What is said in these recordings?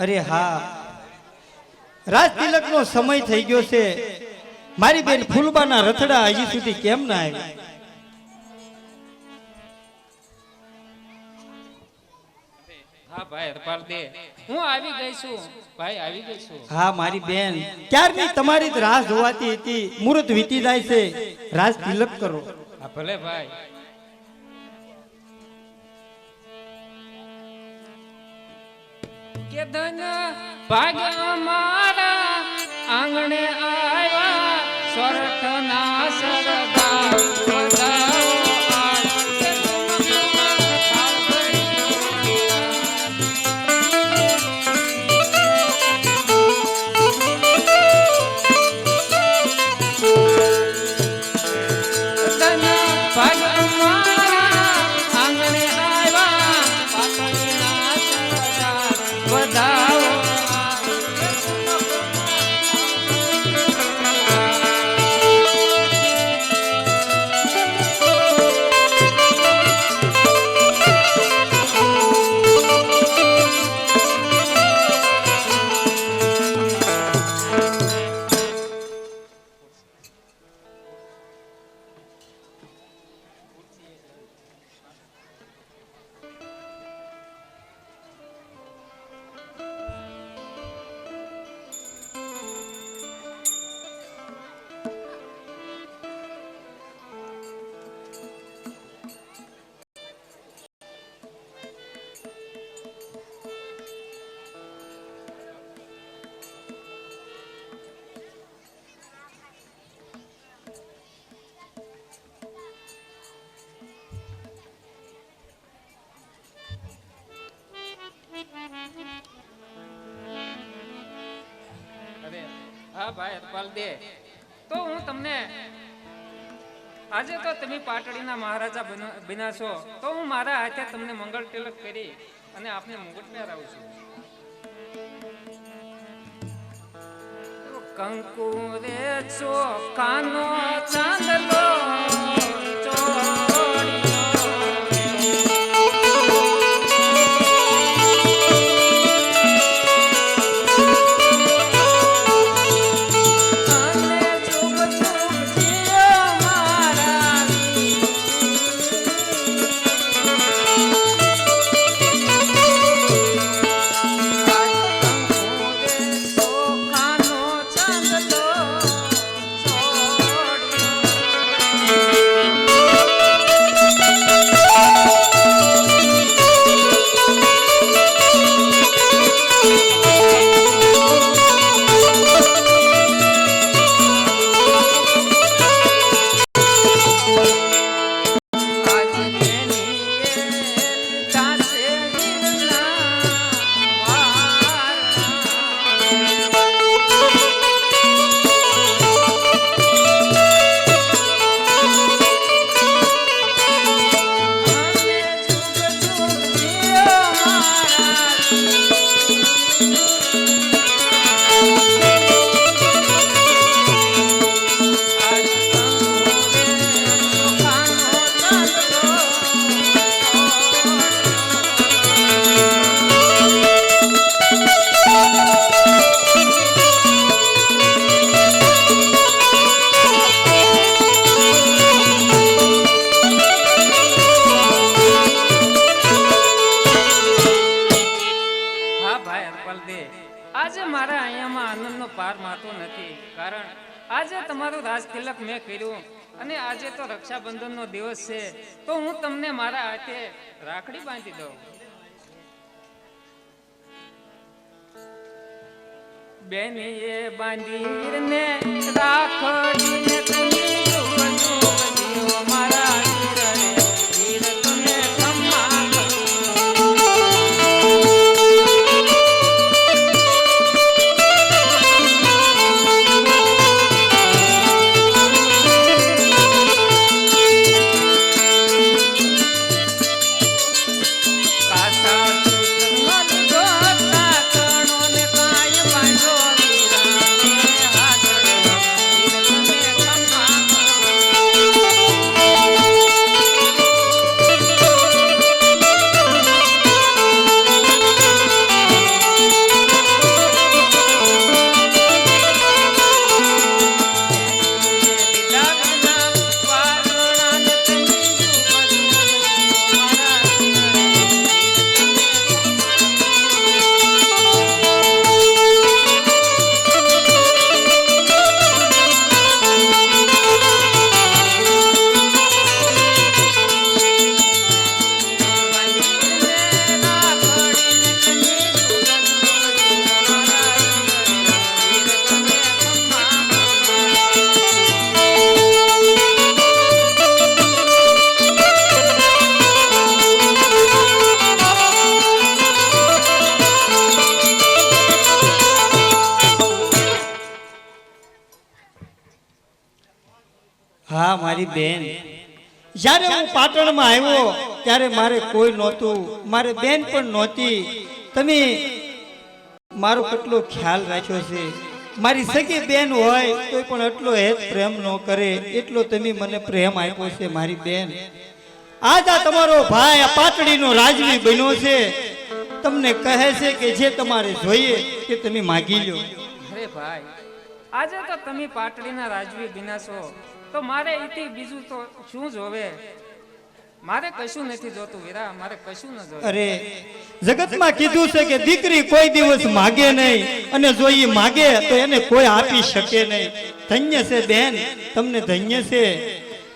અરે હા, રાજ તિલક નો સમય થઈ ગયો છે. મારી બેન ફૂલબાના રથડા હજી સુધી કેમ ના આવી? હા ભાઈ હરપાલ દે, હું આવી ગઈ છું ભાઈ, આવી ગઈ છું. હા મારી બેન, ક્યારની તમારી જ રાહ જોવાતી હતી. મુહૂર્ત વીતી જાય છે, રાજ તિલક કરો. હા ભલે ભાઈ. કે ધન ભાગ્ય મારા આંગણે આવ્યા સોરઠના સરદાર વધાવો આજ. કે થાળ ભરી ધન ભાગ્ય મારા આંગણે આવ્યા પાટણના સરદાર વધાવો આજ. હા ભાઈ હરપાલ દે, તો હું તમને આજે તો તમે પાટડીના મહારાજા બન્યા છો, તો હું મારા હાથે તમને મંગળ તિલક કરી અને આપને મુગટ પહેરાવું છું. કંકુ રે ચોખાનો ચાંદલો આજે મારા અહીંયામાં આનંદનો પાર માતો નથી, કારણ આજે તમારું રાજ તિલક મેં કર્યું અને આજે તો રક્ષાબંધનનો દિવસ છે, તો હું તમને મારા હાથે રાખડી બાંધી દઉં. બેનીએ બાંધીને રાખડીને તમે જુઓ મારા વીર તમે ખમ્મા મારી બેન, જ્યારે હું પાટણમાં આવ્યો ત્યારે મારે કોઈ નહોતું, મારે બેન પણ નહોતી. તમે મારો કેટલો ખ્યાલ રાખ્યો છે. મારી સગી બેન હોય તો પણ એટલો હેત પ્રેમ ન કરે, એટલો તમે મને પ્રેમ આપ્યો છે મારી બેન. આજ આ તમારો ભાઈ આ પાટડીનો રાજવી બન્યો છે, તમને કહે છે કે જે તમારે જોઈએ તે તમે માગી લો. અરે ભાઈ, આજે તો તમે પાટડીના રાજવી બન્યા છો, તો મારે એથી બીજું તો શું જોવે? મારે કશું નથી જોતું વીરા, મારે કશું ન જોવે. અરે જગતમાં કીધું છે કે દીકરી કોઈ દિવસ માગે નહીં, અને જો ઈ માગે તો એને કોઈ આપી શકે નહીં. ધન્ય છે બેન, તમને ધન્ય છે.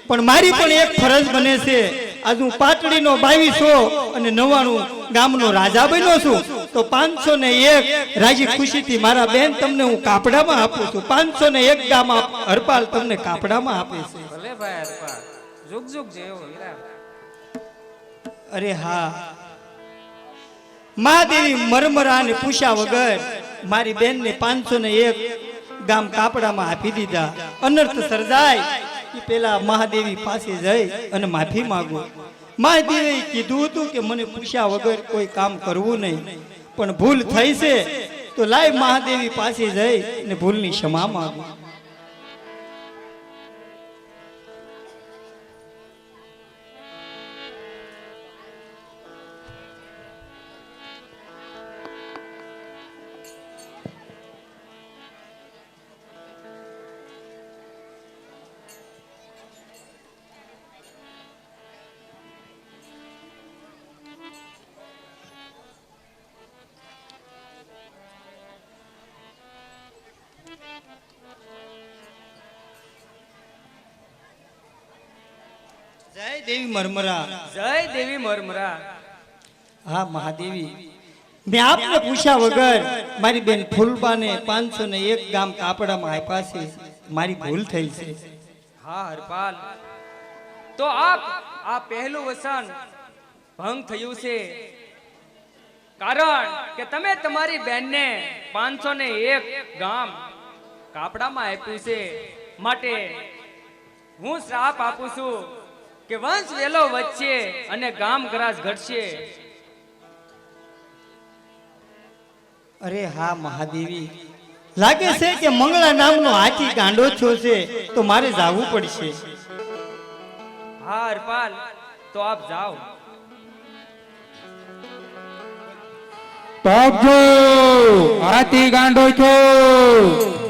પણ મારી પણ એક ફરજ બને છે. આજ હું પાટડીનો 2200 અને 99 ગામનો રાજા બન્યો છું, તો 501 રાજી ખુશીથી મારા બેન તમને હું કાપડામાં આપું છું. 501 ગામ હરપાલ તમને કાપડામાં આપે છે. ભલે ભાઈ હરપાલ, જુગ જુગ જેવો વીરા. અરે હા, મહાદેવી મરમરા ને પૂછ્યા વગર મારી બેનને 501 ગામ કાપડામાં આપી દીધા. અનર્થ સર્જાય એ પેલા મહાદેવી પાસે જઈ અને માફી માંગો. મહાદેવી કીધું હતું કે મને પૂછ્યા વગર કોઈ કામ કરવું નહીં, પણ ભૂલ થઈ છે તો લાય મહાદેવી પાસે જઈ અને ભૂલની ક્ષમા માંગો. જય દેવી મરમરા. જય દેવી મરમરા. હા મહાદેવી, મેં આપને પૂછ્યા વગર મારી બેન ફૂલબાને 501 ગામ કાપડામાં આપ્યા છે. મારી ભૂલ થઈ છે. હા હરપાલ, તો આ પહેલું વસન ભંગ થયું છે, કારણ કે તમે તમારી બેનને 501 ગામ કાપડામાં આપ્યું છે. માટે હું શ્રાપ આપું છું કે વંશ વેલો વધશે અને ગામ ગરાજ ઘટશે. અરે હા મહાદેવી, લાગે છે કે મંગળા નામનો હાથી ગાંડો છો છે, તો મારે જાવું પડશે. હા હરપાલ, તો આપ જાઓ. પાકજો, હાથી ગાંડો છો.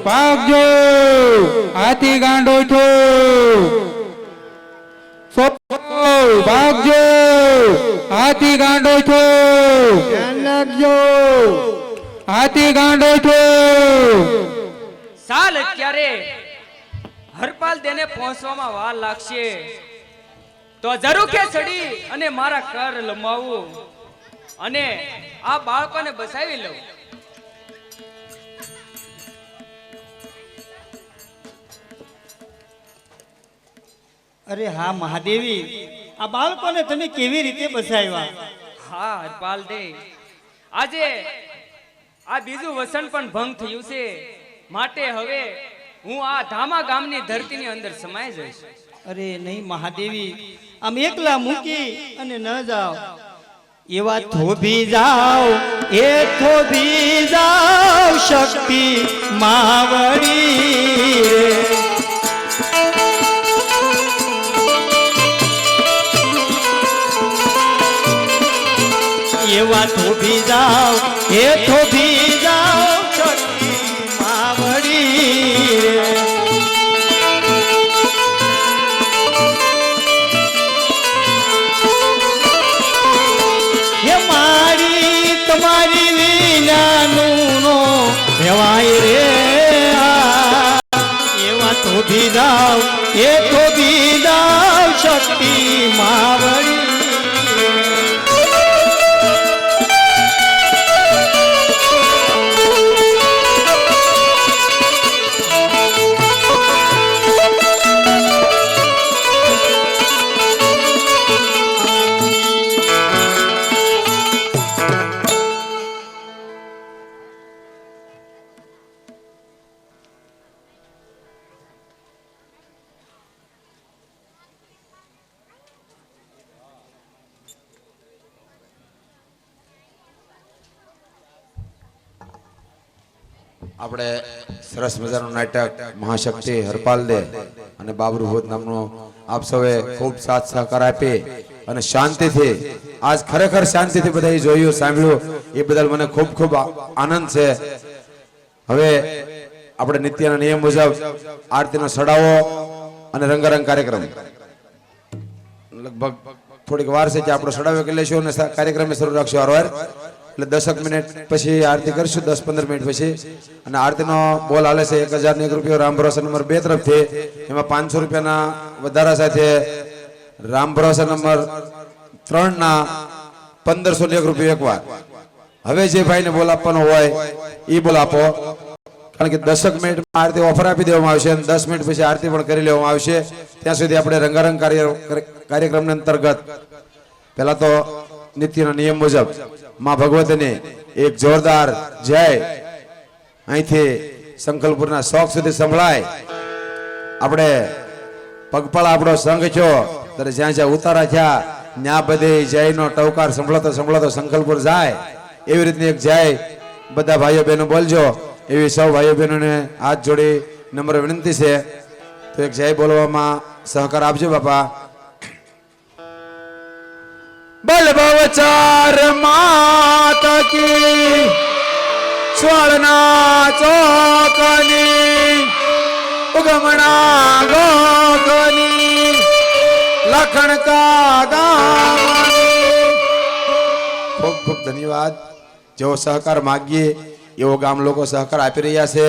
પાકજો, હાથી ગાંડો છો. ભાગજો, હાથી ગાંડો છો. ધ્યાન રાખજો, હાથી ગાંડો છો. સાલ અત્યારે હરપાલ તેને પહોંચવામાં વાર લાગશે, તો જરૂખે ચડી અને મારા કર લંબાવું અને આ બાળકોને બસાવી લઉં. અરે હા મહાદેવી, આ બાળકોને તમે કેવી રીતે બસાવ્યા? હા હરપાલ દે, આજે આ બીજું વસન પણ ભંગ થયું છે, માટે હવે હું આ ધામા ગામની ધરતીની અંદર સમાઈ જઈશ. અરે નહીં મહાદેવી, આમ એકલા મૂકી અને ન જાઓ. એવા થોભી જાઓ, એ થોભી જાઓ શક્તિ માવડી રે. એવા થોભી જાઓ, એ થોભી જાઓ શક્તિ માવડી રે. તમારી વિનાનું નો કહેવાય રે. એવા થોભી જાઓ, એ થોભી જાઓ શક્તિ માવડી. આપણે સરસ મજાનું નાટક મહાશક્તિ હરપાલ દે અને બાબરુ ભૂત નામનું આપ સૌએ ખૂબ સાથ સહકાર આપી અને શાંતિથી આજ ખરેખર શાંતિથી બધાએ જોયું સાંભળ્યું એ બદલ મને ખૂબ ખૂબ આનંદ છે. હવે આપણે નિત્યના નિયમ મુજબ આરતીનો સડાવો અને રંગારંગ કાર્યક્રમ લગભગ થોડીક વાર છે કે આપણો સડાવો કરી લેશું અને કાર્યક્રમ શરૂ રાખશું વારવાર. એટલે 10 મિનિટ પછી આરતી કરશું, 10-15 મિનિટ પછી. અને આરતીનો બોલ હાલે છે 1001 રૂપિયો રામ ભરોસા નંબર 2 તરફથી. એમાં 500 રૂપિયાના વધારા સાથે રામ ભરોસા નંબર 3 ના 1501 રૂપિયો એકવાર. હવે જે ભાઈને બોલ આપવાનો હોય એ બોલ આપો, કારણ કે 10 મિનિટમાં આરતી ઓફર આપી દેવામાં આવશે અને 10 મિનિટ પછી આરતી પણ કરી લેવામાં આવશે. ત્યાં સુધી આપણે રંગારંગ કાર્યક્રમના અંતર્ગત પહેલા તો નિત્યના નિયમ મુજબ માં ભગવતીને એક જોરદાર જય અહીંથી સંકલ્પુરના ચોક સુધી સંભળાય. આપણે પગપાળા આપણો સંઘ છો ત્યારે જ્યાં જ્યાં ઉતારા થયા ત્યાં બધે જયનો ટવકાર સંભળાતો સંભળાતો સંકલ્પુર જાય. એવી રીતની એક જય બધા ભાઈઓ બહેનો બોલજો. એવી સૌ ભાઈઓ બહેનોને હાથ જોડી નમ્ર વિનંતી છે. તો એક જય બોલવામાં સહકાર આપજો બાપા. બલ ભવચાર માત કી સ્વર્ણા ચોકની ઉગમણા ગોગની લખણ કા ગામની. ખૂબ ખૂબ ધન્યવાદ. જેવો સહકાર માગીએ એવો ગામ લોકો સહકાર આપી રહ્યા છે.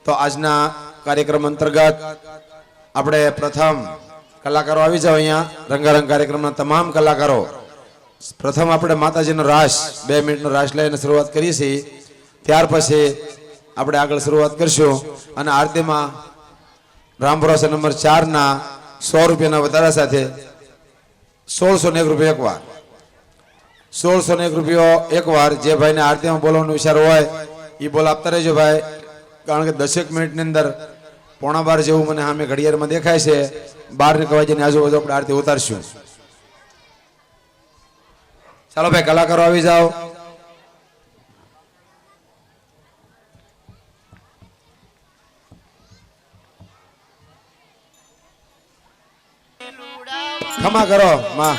તો આજના કાર્યક્રમ અંતર્ગત આપણે પ્રથમ કલાકારો આવી જાઓ અહીંયા. રંગારંગ કાર્યક્રમના તમામ કલાકારો પ્રથમ આપણે માતાજીનો રાસ 2 મિનિટનો રાસ લઈને શરૂઆત કરીએ છીએ. ત્યાર પછી આપણે આગળ શરૂઆત કરશું અને આરતીમાં રામ ભરોસા નંબર 4 ના 100 રૂપિયાના વધારા સાથે 1601 રૂપિયા એકવાર. 1601 રૂપિયો એકવાર. જે ભાઈને આરતીમાં બોલવાનો વિચાર હોય એ બોલ આપતા રહેજો ભાઈ, કારણ કે 10 મિનિટની અંદર 11:15 જેવું મને સામે ઘડિયાળમાં દેખાય છે. 12 વાગ્યાની આજુબાજુ આપણે આરતી ઉતારશું. ચાલો ભાઈ કલાકારો આવી જાઓ. ખમા કરો માં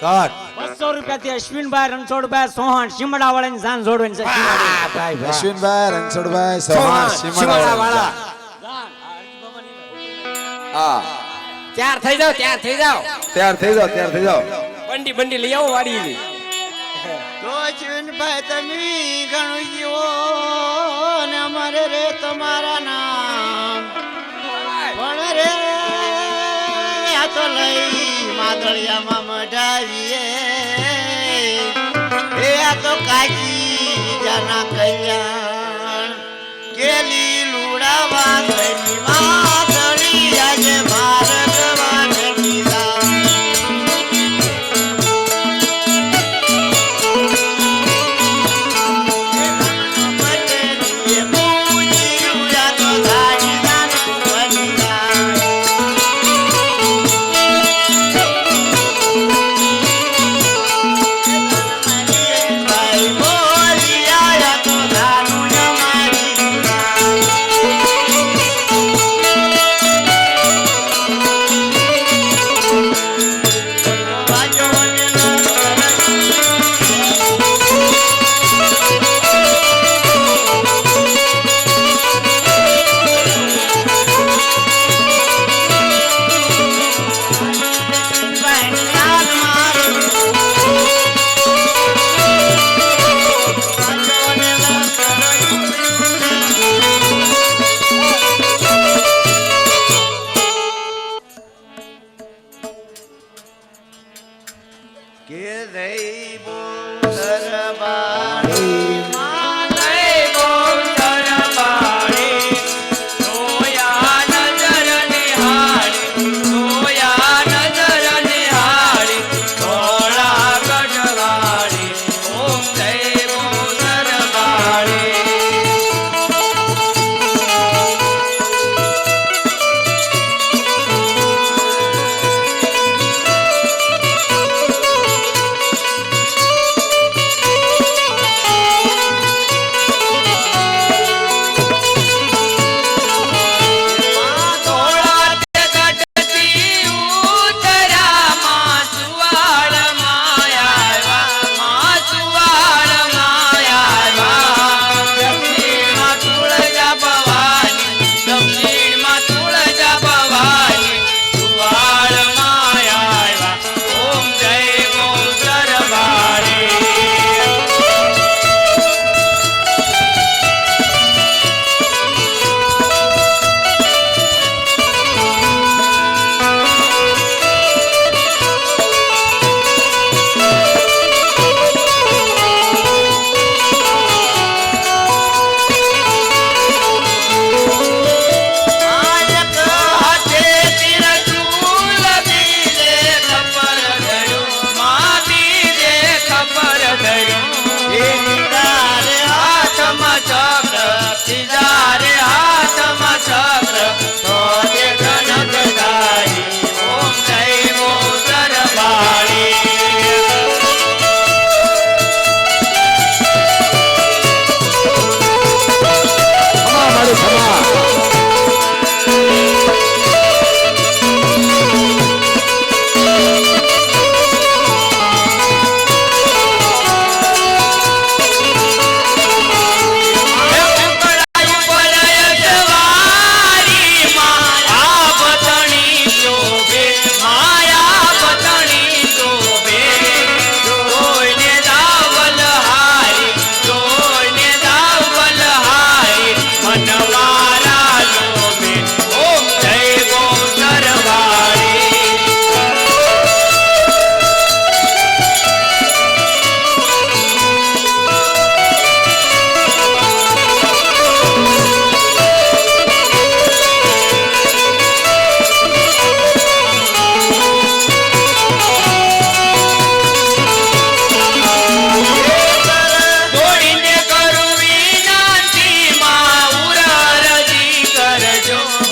કાટ 200 રૂપિયાથી અશ્વિનભાઈ રણછોડભાઈ સોહણ શિમડા વાળાની જાન જોડવાની છે. અશ્વિનભાઈ રણછોડભાઈ સોહણ સીમાડા વાળા. હા તૈયાર થઈ જાઓ, તૈયાર થઈ જાઓ. તૈયાર થઈ જાઓ, તૈયાર થઈ જાઓ. બંડી બંડી લઈ આવો વાડીની. તો અશ્વિનભાઈ તમે ઘણું જીવો ને અમારે રે તમારા નામ પણ રે આ તો લઈ માદળિયામાં મઢાવીએ એ આ તો કાચી જાના કલ્યાણ કેલી લુડાવા કઈ માદળી આજે ભારત વાગી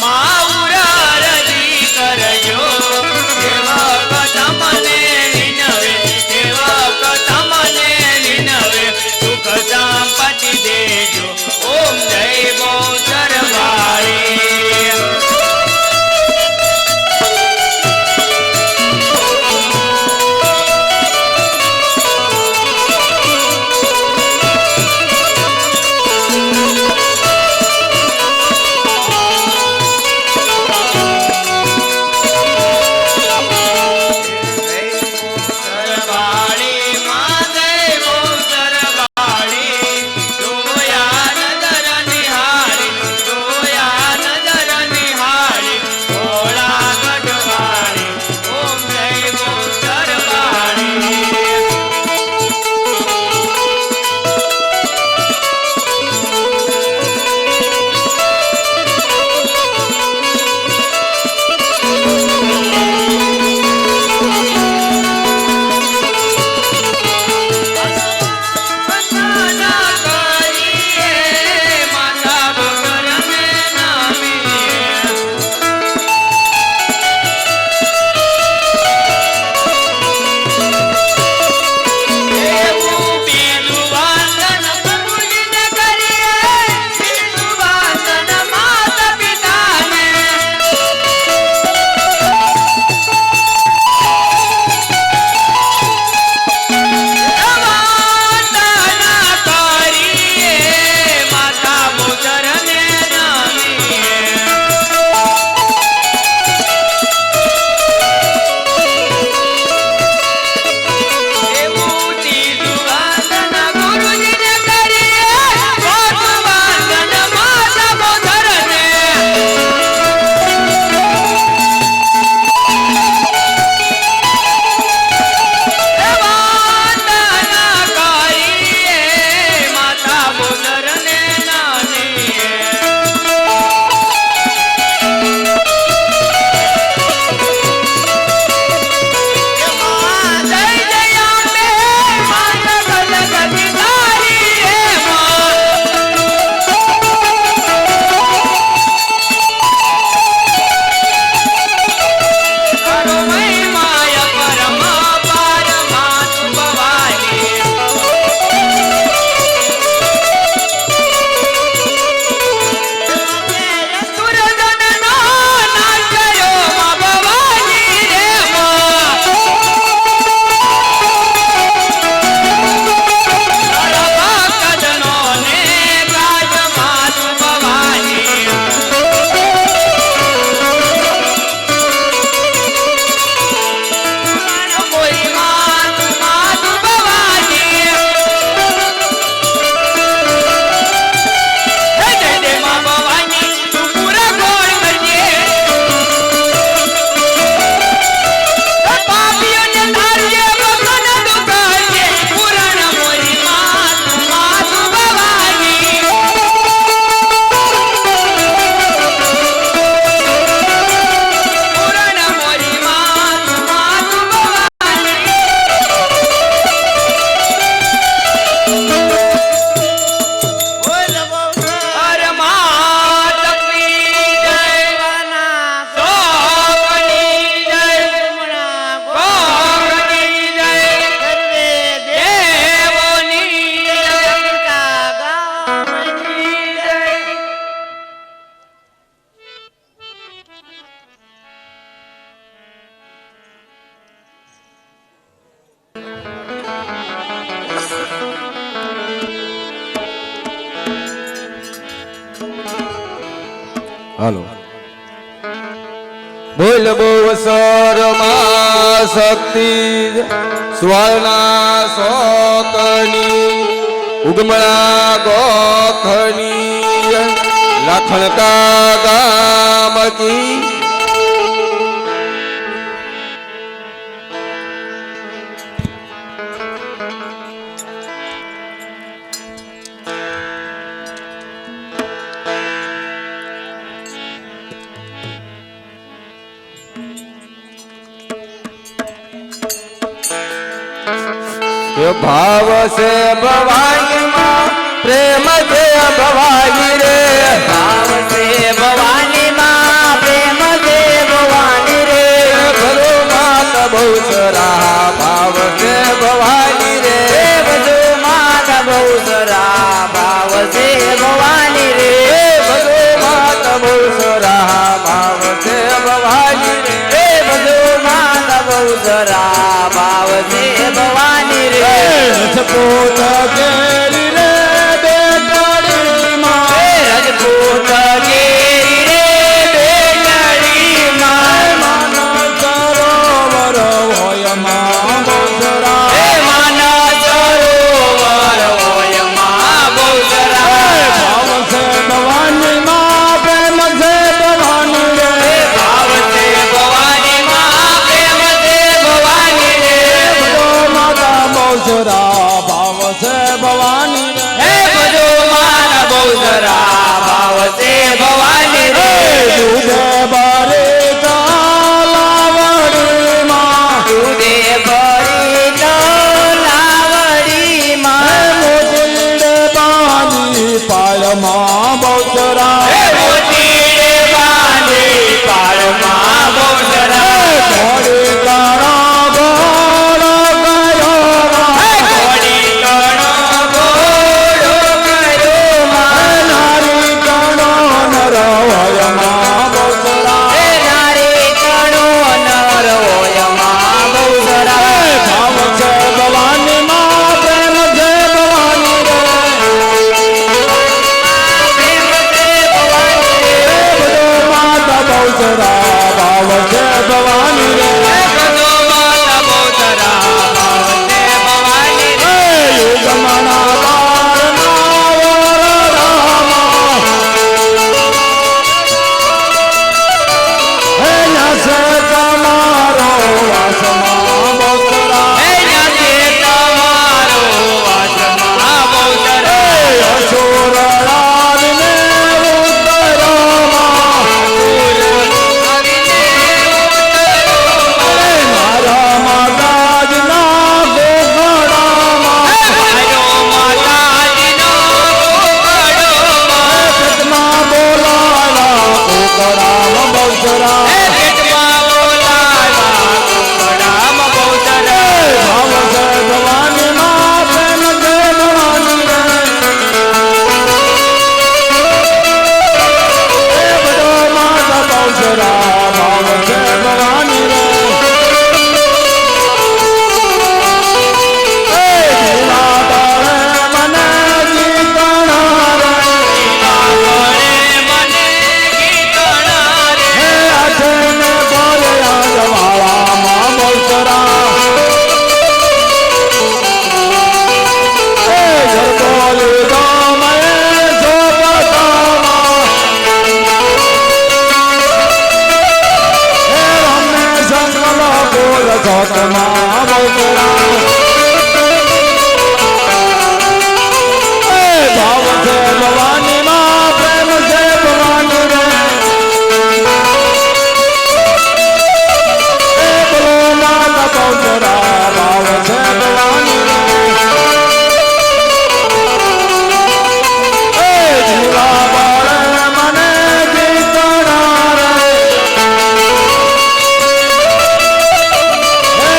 માઉરારજી કરજો સેવક તમને વિનવે સેવક તમને વિનવે સુખ સંપત્તિ દેજો ઓમ જય બહુચર વાળી હાલો બોલ બોવ સરમાં શક્તિ સ્વર્ણા સોકની ઉગમણા ગોખની લખણકા ગામ કી भाव से भवानी माँ प्रेम से भवानी रे भाव से भवानी माँ ભાવ છે ભવાની રે એ બધું માતા બહુ જરા ભાવ છે ભવાની રે રજપૂત કેરી રે બેટાડી માં એ રજપૂત કેરી રે બેટાડી માં માનવ સરોવર હોય માં બહુચરા એ માના સરોવર હોય માં બહુ જરા ભાવ છે ભવાની માં પ્રેમ છે ભવાની રે ભાવ છે ભવાની માં પ્રેમ છે ભવાની રે બધો માતા બહુચરા ભાવ છે ભવાની રે હે બધો માના બહુ જરા ભાવ છે ભવાની રે દૂધે બારે તાલાવડી માં દૂધે ભરી તો લાવડી માં મોતીડે બાંધી પાળમાં બહુચરા હે મોતીડે બાંધી પાળમાં બહુ જરા ઘોડી કાળા ઘોડો ગયો માં ઘોડી કણો ઘોડો કર્યો માં નારી કણો નર હોય માં બહુચરા હે નારી કણો નર હોય માં બહુ જરા ભાવ છે ભવાની માં પ્રેમ છે ભવાની રે પ્રેમ છે ભવાની રે બધો માતા બહુચરા ભાવ છે ભવાની રે બધો માતા બહુ જરા ભાવ છે ભવાની રે યુગમણા બાળના વરરામા હે ન્યાસે તમારો વાસમાં બહુચરા હે ન્યાસે તમારો વાસમાં બહુ જરા અસુર રાજને ઉત્તરોમાં મારા માતાજીના ગોગડામાં પેટમાં બોલાવા ઉકળામાં બહુચરા ભાવ છે ભવાની માં પ્રેમ છે ભવાની રે એ બધો માતા બહુચરા ભાવ છે ભવાની રે એ જીવા બાળે મને જીતણા રે હે આઠને બોલે આજવાળામાં બહુચરા એ જરબોલી ગામે ઝોપટામાં હે રમે સંગલ બોલ છોટમાં બહુચરા એ ભાવ છે ભવાની માં પ્રેમ છે ભવાની રે એ બોલો માતા બહુચરા ભાવ છે ભવાની રે એ જીવા બાળે મને જીતણા રે હે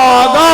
ગા